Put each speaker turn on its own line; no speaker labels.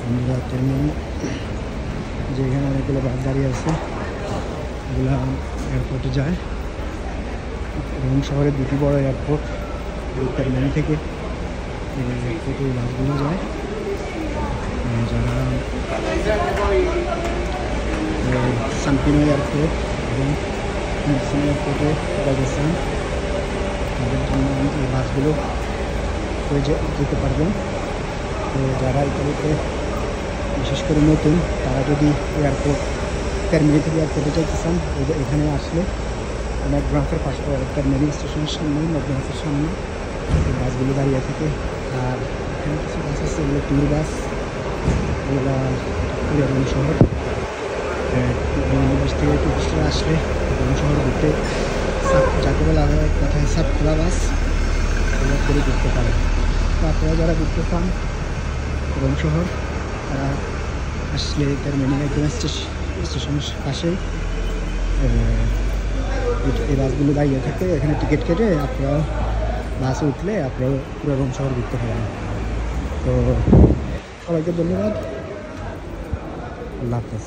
বন্ধুরা টার্মিনাল যেখানে অনেকগুলো বাস দাঁড়িয়ে আছে, এগুলো এয়ারপোর্টে যায়। রোম শহরের দুটি বড় এয়ারপোর্ট, টার্মিনাল থেকে এয়ারপোর্টে বাসগুলো যায়। যারা সানপিনো এয়ারপোর্ট এবং মেক্সিনো এয়ারপোর্টে গেছেন, তাদের জন্য এই বাসগুলো করে যেতে পারবেন। তো যারা ইতালিতে বিশেষ করে নতুন, তারা যদি এয়ারপোর্ট টার্মিনাল থেকে এয়ারপোর্টে যাইতে চান, এখানে আসলে ম্যাকডোনাল্ডসের পাশে টার্মিনাল স্টেশনের সামনে, ম্যাকডোনাল্ডসের সামনে এই বাসগুলো দাঁড়িয়ে থাকে। আর এখানে কিছু বাস আছে, এগুলো ট্যুর বাস, এগুলো রোম শহর বিভিন্ন দেশ থেকে টুরিস্টরা আসলে রোম শহর ঘুরতে যাকে বলা হয় কথায় সাপ খোলা বাস, এগুলো করে ঘুরতে পারে। তো আপনারা যারা ঘুরতে চান রোম শহর, তারা আসলে টার্মিনাল স্টেশনের পাশে এই বাসগুলো দাঁড়িয়ে থাকে। এখানে টিকিট কেটে আপনারা বাসে উঠলে আপনারা পুরো রোম শহর ঘুরতে পারেন। তো সবাইকে ধন্যবাদ, আল্লাহ হাফেজ।